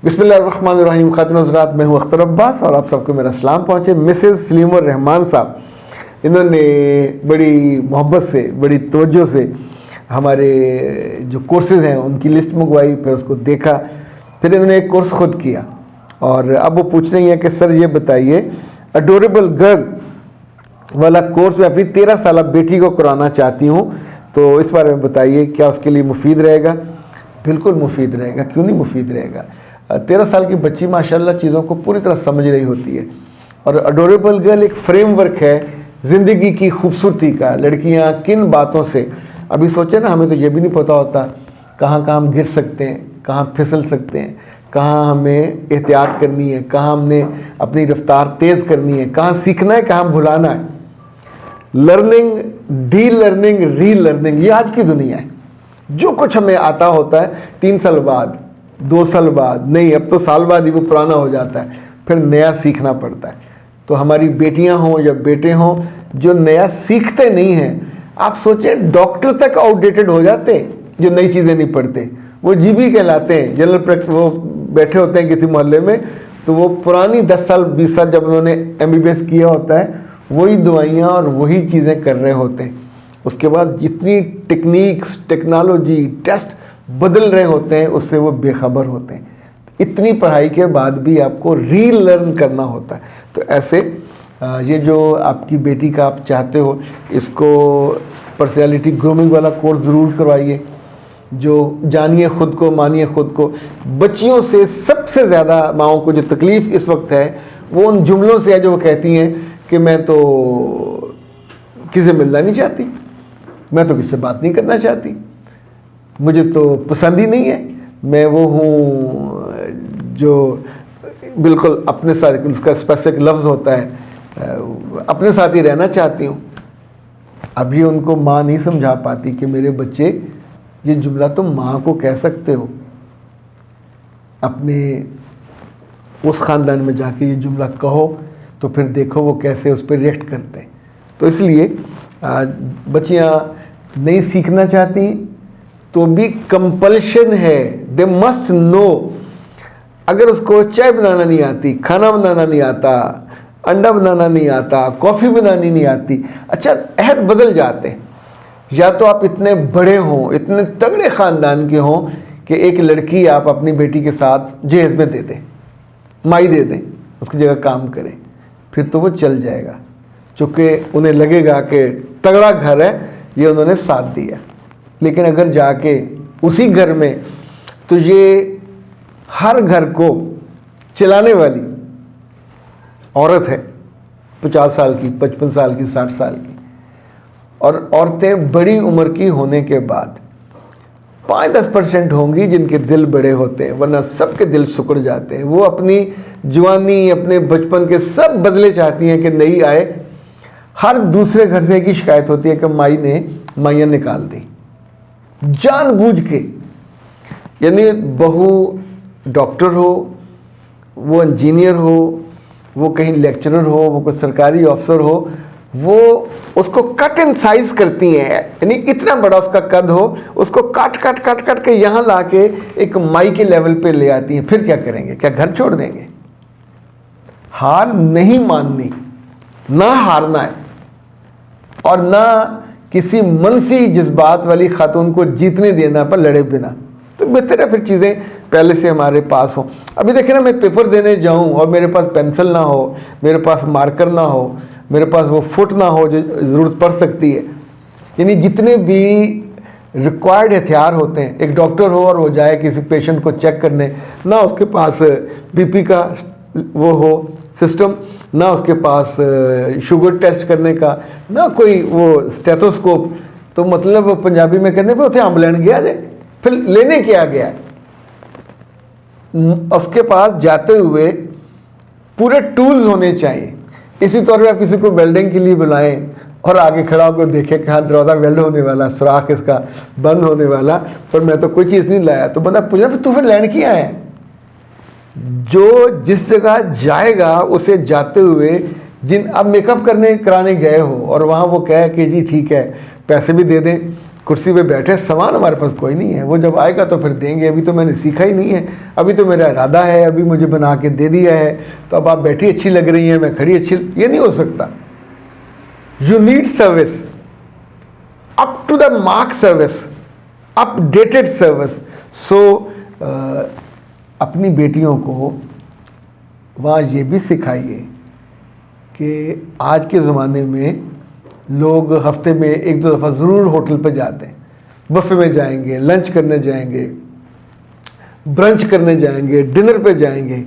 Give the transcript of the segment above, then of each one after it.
बिस्मिल्लाहिर्रहमानिर्रहीम। खातिन हज़रात, मैं हूँ अख्तर अब्बास और आप सबको मेरा सलाम पहुँचे। मिसेस सलीमुर रहमान साहब, इन्होंने बड़ी मोहब्बत से, बड़ी तवज्जो से हमारे जो कोर्सेज़ हैं उनकी लिस्ट मंगवाई, फिर उसको देखा, फिर इन्होंने एक कोर्स ख़ुद किया और अब वो पूछ रही हैं कि सर ये बताइए, अडोरेबल गर्ल वाला कोर्स मैं अपनी 13 साल बेटी को कराना चाहती हूँ, तो इस बारे में बताइए क्या उसके लिए मुफीद रहेगा। बिल्कुल मुफीद रहेगा, क्यों नहीं मुफीद रहेगा। 13 साल की बच्ची माशाल्लाह चीज़ों को पूरी तरह समझ रही होती है और अडोरेबल गर्ल एक फ्रेमवर्क है ज़िंदगी की खूबसूरती का। लड़कियां किन बातों से, अभी सोचे ना, हमें तो ये भी नहीं पता होता कहाँ कहाँ हम गिर सकते हैं, कहाँ फिसल सकते हैं, कहाँ हमें एहतियात करनी है, कहाँ हमने अपनी रफ्तार तेज़ करनी है, कहाँ सीखना है, कहाँ भुलाना है। लर्निंग, डी लर्निंग, री लर्निंग, ये आज की दुनिया है। जो कुछ हमें आता होता है 3 साल बाद, 2 साल बाद, नहीं अब तो साल बाद ही वो पुराना हो जाता है, फिर नया सीखना पड़ता है। तो हमारी बेटियां हों या बेटे हों जो नया सीखते नहीं हैं, आप सोचें डॉक्टर तक आउटडेटेड हो जाते जो नई चीज़ें नहीं पढ़ते। वो जीबी कहलाते हैं, जनरल प्रैक्टिस। वो बैठे होते हैं किसी मोहल्ले में, तो वो पुरानी 10 साल 20 साल जब उन्होंने MBBS किया होता है वही दवाइयाँ और वही चीज़ें कर रहे होते हैं। उसके बाद जितनी टेक्निक्स, टेक्नोलॉजी, टेस्ट बदल रहे होते हैं उससे वो बेखबर होते हैं। इतनी पढ़ाई के बाद भी आपको रीलर्न करना होता है। तो ऐसे ये जो आपकी बेटी का आप चाहते हो, इसको पर्सनैलिटी ग्रूमिंग वाला कोर्स ज़रूर करवाइए। जो जानिए खुद को, मानिए खुद को। बच्चियों से सबसे ज़्यादा माओं को जो तकलीफ़ इस वक्त है वो उन जुमलों से है जो वो कहती हैं कि मैं तो किसी मिलना नहीं चाहती, मैं तो किससे बात नहीं करना चाहती, मुझे तो पसंद ही नहीं है, मैं वो हूँ जो बिल्कुल अपने साथ, उसका स्पेसिफिक लफ्ज़ होता है, अपने साथ ही रहना चाहती हूँ। अब ये उनको माँ नहीं समझा पाती कि मेरे बच्चे, ये जुमला तुम माँ को कह सकते हो, अपने उस ख़ानदान में जाके ये जुमला कहो तो फिर देखो वो कैसे उस पर रिएक्ट करते हैं। तो इसलिए बच्चियाँ नहीं सीखना चाहती तो भी कंपल्शन है, दे मस्ट नो। अगर उसको चाय बनाना नहीं आती, खाना बनाना नहीं आता, अंडा बनाना नहीं आता, कॉफ़ी बनानी नहीं आती, अच्छा अहद बदल जाते हैं। या तो आप इतने बड़े हों, इतने तगड़े ख़ानदान के हों कि एक लड़की आप अपनी बेटी के साथ जहेज़ में दे दें, माई दे दें, उसकी जगह काम करें, फिर तो वो चल जाएगा, चूँकि उन्हें लगेगा कि तगड़ा घर है, ये उन्होंने साथ दिया। लेकिन अगर जाके उसी घर में, तो ये हर घर को चलाने वाली औरत है, 50 साल की, 55 साल की, 60 साल की। और औरतें बड़ी उम्र की होने के बाद 5-10% होंगी जिनके दिल बड़े होते हैं, वरना सबके दिल सिकुड़ जाते हैं। वो अपनी जवानी, अपने बचपन के सब बदले चाहती हैं कि नई आए। हर दूसरे घर से एक ही शिकायत होती है कि माई ने माइयाँ निकाल दी, जानबूझ के। यानी बहू डॉक्टर हो, वो इंजीनियर हो, वो कहीं लेक्चरर हो, वो कोई सरकारी अफसर हो, वो उसको कट एंड साइज करती हैं। यानी इतना बड़ा उसका कद हो, उसको काट काट काट काट के यहाँ ला के एक माई के लेवल पे ले आती हैं। फिर क्या करेंगे? क्या घर छोड़ देंगे? हार नहीं माननी, ना हारना है, और ना किसी मनफी जज्बात वाली खातून को जीतने देना पर लड़े बिना। तो बेहतर है फिर चीज़ें पहले से हमारे पास हों। अभी देखें ना, मैं पेपर देने जाऊं और मेरे पास पेंसिल ना हो, मेरे पास मार्कर ना हो, मेरे पास वो फुट ना हो जो ज़रूरत पड़ सकती है। यानी जितने भी रिक्वायर्ड हथियार होते हैं, एक डॉक्टर हो और वो जाए किसी पेशेंट को चेक करने, ना उसके पास BP का वो हो सिस्टम, ना उसके पास शुगर टेस्ट करने का, ना कोई वो स्टेथोस्कोप। तो मतलब पंजाबी में कहते हैं उसे अंब लैन गया जे, फिर लेने क्या गया है? उसके पास जाते हुए पूरे टूल्स होने चाहिए। इसी तौर पे आप किसी को वेल्डिंग के लिए बुलाएं और आगे खड़ा होकर देखें कि हाँ दरवाज़ा वेल्ड होने वाला, सुराख इसका बंद होने वाला, पर मैं तो कोई चीज़ नहीं लाया। तो बंदा पूछा फिर तू फिर लैंड किया है? जो जिस जगह जाएगा उसे जाते हुए, जिन अब मेकअप कराने गए हो और वहाँ वो कहे कि जी ठीक है पैसे भी दे दें, कुर्सी पे बैठे, सामान हमारे पास कोई नहीं है, वो जब आएगा तो फिर देंगे, अभी तो मैंने सीखा ही नहीं है, अभी तो मेरा इरादा है, अभी मुझे बना के दे दिया है, तो अब आप बैठी अच्छी लग रही हैं, मैं खड़ी अच्छी, ये नहीं हो सकता। You need service, up to the mark service, updated service. So अपनी बेटियों को वहाँ ये भी सिखाइए कि आज के ज़माने में लोग हफ्ते में 1-2 दफ़ा ज़रूर होटल पर जाते हैं, बफे में जाएंगे, लंच करने जाएंगे, ब्रंच करने जाएंगे, डिनर पे जाएंगे।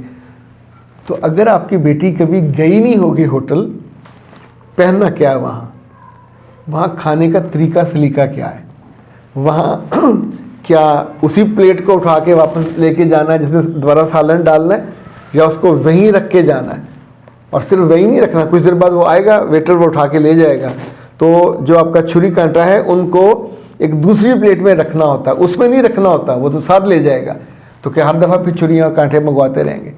तो अगर आपकी बेटी कभी गई नहीं होगी होटल, पहनना क्या है वहाँ खाने का तरीका सलीका क्या है, वहाँ क्या उसी प्लेट को उठा के वापस लेके जाना है जिसमें दोबारा सालन डालना है, या उसको वहीं रख के जाना है। और सिर्फ वहीं नहीं रखना, कुछ देर बाद वो आएगा, वेटर वो उठा के ले जाएगा, तो जो आपका छुरी कांटा है उनको एक दूसरी प्लेट में रखना होता है, उसमें नहीं रखना होता, वो तो साथ ले जाएगा। तो क्या हर दफ़ा फिर छुरियाँ और कांटे मंगवाते रहेंगे?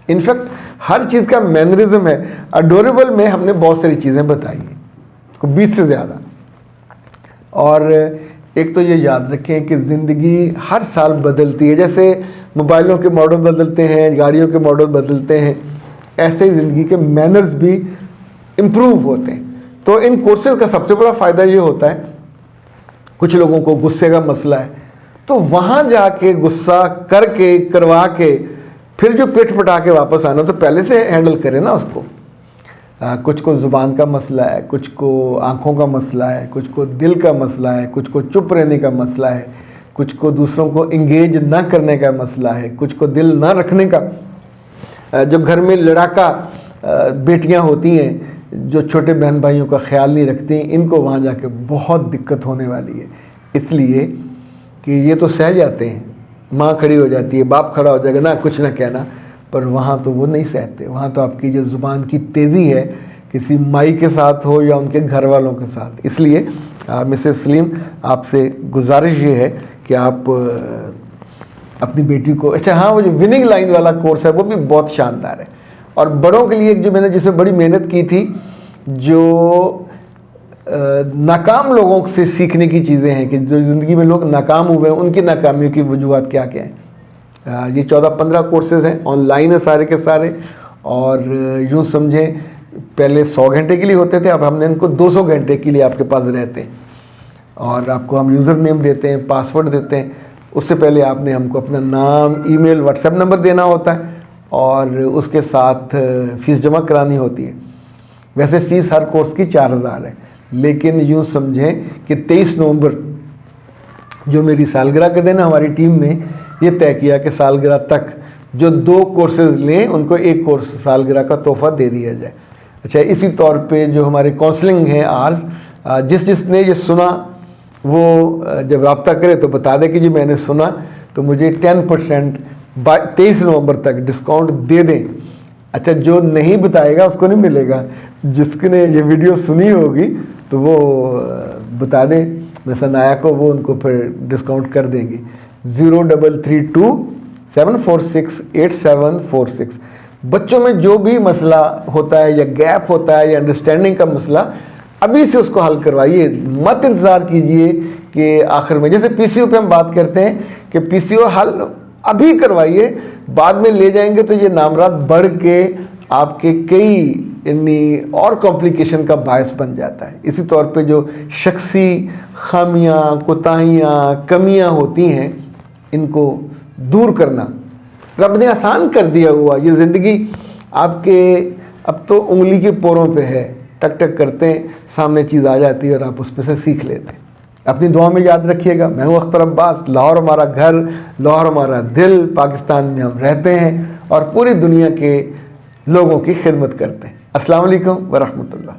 इनफैक्ट हर चीज़ का मैनरिज्म है। अडोरेबल में हमने बहुत सारी चीज़ें बताई हैं, 20 से ज़्यादा। और एक तो ये याद रखें कि ज़िंदगी हर साल बदलती है, जैसे मोबाइलों के मॉडल बदलते हैं, गाड़ियों के मॉडल बदलते हैं, ऐसे ही ज़िंदगी के मैनर्स भी इम्प्रूव होते हैं। तो इन कोर्सेज का सबसे बड़ा फ़ायदा ये होता है, कुछ लोगों को गुस्से का मसला है, तो वहाँ जाके गुस्सा करके करवा के फिर जो पेट पटा के वापस आना, तो पहले से हैंडल करें ना उसको। कुछ को ज़ुबान का मसला है, कुछ को आँखों का मसला है, कुछ को दिल का मसला है, कुछ को चुप रहने का मसला है, कुछ को दूसरों को इंगेज ना करने का मसला है, कुछ को दिल ना रखने का। जो घर में लड़ाका बेटियां होती हैं जो छोटे बहन भाइयों का ख्याल नहीं रखती, इनको वहाँ जाके बहुत दिक्कत होने वाली है। इसलिए कि ये तो सह जाते हैं, माँ खड़ी हो जाती है, बाप खड़ा हो जाएगा, ना कुछ ना कहना, पर वहाँ तो वो नहीं सहते। वहाँ तो आपकी जो ज़ुबान की तेज़ी है, किसी माई के साथ हो या उनके घर वालों के साथ। इसलिए मिसेस सलीम, आपसे गुजारिश ये है कि आप अपनी बेटी को, अच्छा हाँ, वो जो विनिंग लाइन वाला कोर्स है वो भी बहुत शानदार है। और बड़ों के लिए जो मैंने जिसमें बड़ी मेहनत की थी, जो नाकाम लोगों से सीखने की चीज़ें हैं कि जो ज़िंदगी में लोग नाकाम हुए हैं, उनकी नाकामियों की वजूहत क्या क्या हैं। ये 14-15 कोर्सेज़ हैं, ऑनलाइन है सारे के सारे। और यूँ समझें पहले 100 घंटे के लिए होते थे, अब हमने इनको 200 घंटे के लिए आपके पास रहते हैं। और आपको हम यूज़र नेम देते हैं, पासवर्ड देते हैं। उससे पहले आपने हमको अपना नाम, ईमेल, व्हाट्सएप नंबर देना होता है और उसके साथ फ़ीस जमा करानी होती है। वैसे फ़ीस हर कोर्स की 4000 है, लेकिन यूँ समझें कि 23 नवंबर जो मेरी सालगिरह के दिन हमारी टीम ने ये तय किया कि सालगिरह तक जो 2 कोर्सेज़ लें उनको 1 कोर्स सालगिरह का तोहफ़ा दे दिया जाए। अच्छा, इसी तौर पे जो हमारे काउंसलिंग हैं आर्स, जिसने ये सुना वो जब रब्ता करे तो बता दे कि जी मैंने सुना, तो मुझे 10% 23 नवंबर तक डिस्काउंट दे दें। अच्छा, जो नहीं बताएगा उसको नहीं मिलेगा, जिसने ये वीडियो सुनी होगी तो वो बता दें वैसा नाया को, वो उनको फिर डिस्काउंट कर देंगे। 0327468746। बच्चों में जो भी मसला होता है या गैप होता है या अंडरस्टैंडिंग का मसला, अभी से उसको हल करवाइए। मत इंतज़ार कीजिए कि आखिर में, जैसे पीसीओ पे हम बात करते हैं कि पीसीओ हल अभी करवाइए, बाद में ले जाएंगे तो ये नामराद बढ़ के आपके कई यानी और कॉम्प्लिकेशन का बायस बन जाता है। इसी तौर पे जो शख्सी खामियां, कोताहियाँ, कमियां होती हैं, इनको दूर करना रब ने आसान कर दिया हुआ। ये ज़िंदगी आपके अब तो उंगली के पोरों पे है, टक टक करते हैं, सामने चीज़ आ जाती है और आप उस पर से सीख लेते हैं। अपनी दुआ में याद रखिएगा। मैं हूँ अख्तर अब्बास। लाहौर हमारा घर, लाहौर हमारा दिल, पाकिस्तान में हम रहते हैं और पूरी दुनिया के लोगों की खिदमत करते हैं। अस्सलाम वालेकुम व रहमतुल्लाह।